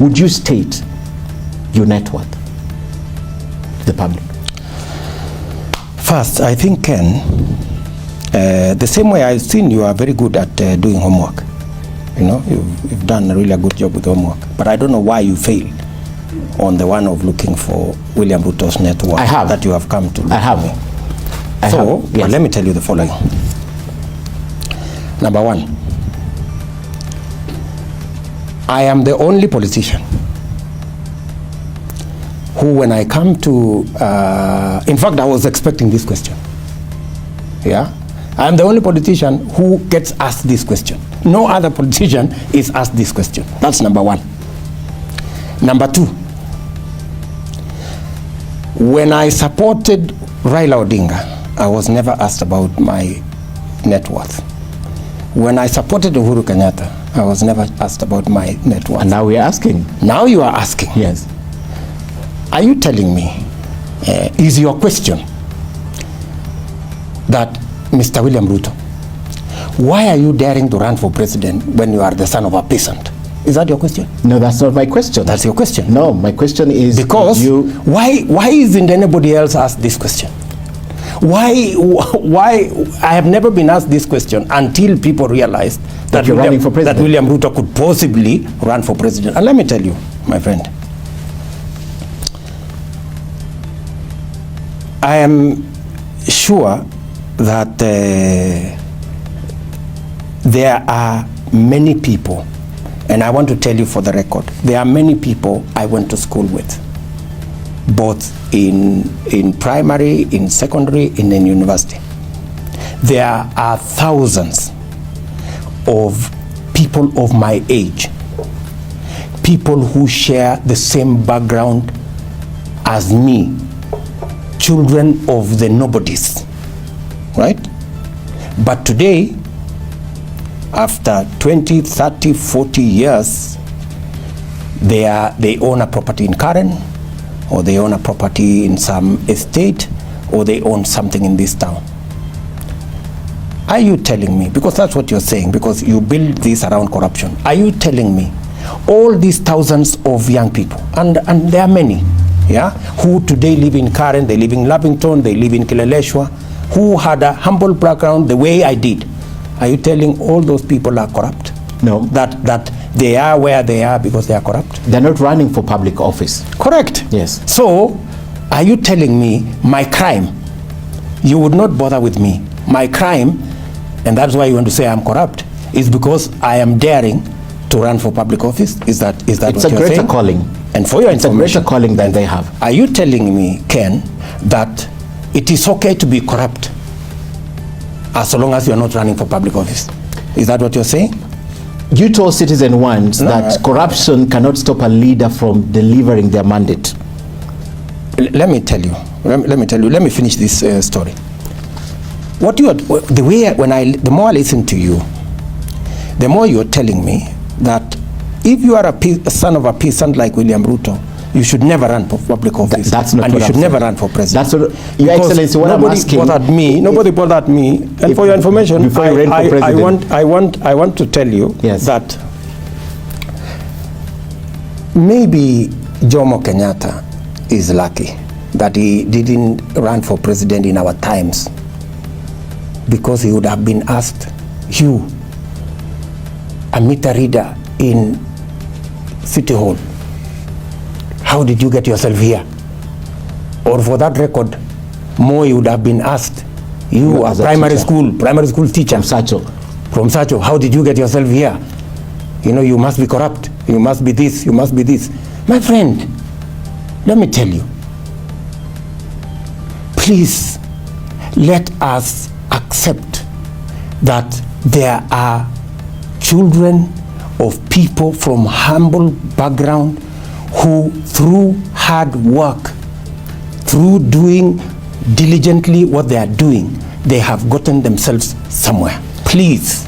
Would you state your net worth to the public? First, I think, Ken, the same way I've seen you are very good at doing homework. You know, you've done a really good job with homework. But I don't know why you failed on the one of looking for William Ruto's net worth. I have. That you have come to. I have. So, yes. Let me tell you the following. Number one, I am the only politician who, when I come to, in fact, I was expecting this question. Yeah? I am the only politician who gets asked this question. No other politician is asked this question. That's number one. Number two, when I supported Raila Odinga, I was never asked about my net worth. When I supported Uhuru Kenyatta, I was never asked about my net worth. And now we are asking. Now you are asking. Yes. Are you telling me, is your question that Mr. William Ruto, why are you daring to run for president when you are the son of a peasant? Is that your question? No, that's not my question. That's your question? No, my question is because why isn't anybody else asked this question? Why I have never been asked this question until people realized that William Ruto could possibly run for president. And let me tell you, my friend, I am sure that there are many people, and I want to tell you for the record, there are many people I went to school with, both in primary, in secondary, in university. There are thousands of people of my age, people who share the same background as me, children of the nobodies, right? But today, after 20, 30, 40 years, they own a property in Karen, or they own a property in some estate, or they own something in this town. Are you telling me, because that's what you're saying, because you build this around corruption, are you telling me all these thousands of young people, and there are many, yeah, who today live in Karen, they live in Lavington, they live in Kileleshwa, who had a humble background the way I did, are you telling all those people are corrupt? No. That they are where they are because they are corrupt? They're not running for public office. Correct. Yes. So, are you telling me my crime, you would not bother with me? My crime, and that's why you want to say I'm corrupt, is because I am daring to run for public office? Is that what you're saying? It's a greater calling. And for your information, it's a greater calling than they have. Are you telling me, Ken, that it is okay to be corrupt as long as you're not running for public office? Is that what you're saying? You told Citizen Once that corruption cannot stop a leader from delivering their mandate. Let me tell you. Let me finish this story. The more I listen to you, the more you're telling me that if you are a son of a peasant like William Ruto, you should never run for public office. That's not, and you should never run for president. That's what, Your Excellency, what I'm asking. Nobody bothered me. And for your information, before you ran for president, I want to tell you that maybe Jomo Kenyatta is lucky that he didn't run for president in our times, because he would have been asked, you, a meter reader in City Hall, how did you get yourself here? Or for that record, Moi would have been asked, you, a primary school teacher from Sacho, how did you get yourself here? You know, you must be corrupt, you must be this, you must be this. My friend, let me tell you, please let us accept that there are children of people from humble background who, through hard work, through doing diligently what they are doing, they have gotten themselves somewhere. Please,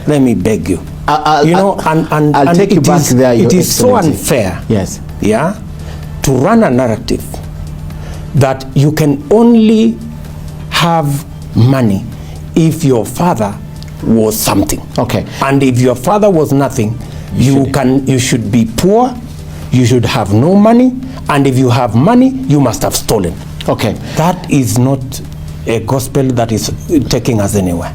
let me beg you. I'll take you back there. It is so unfair, to run a narrative that you can only have money if your father was something. And if your father was nothing, you should be poor, you should have no money, and if you have money, you must have stolen. Okay. That is not a gospel that is taking us anywhere.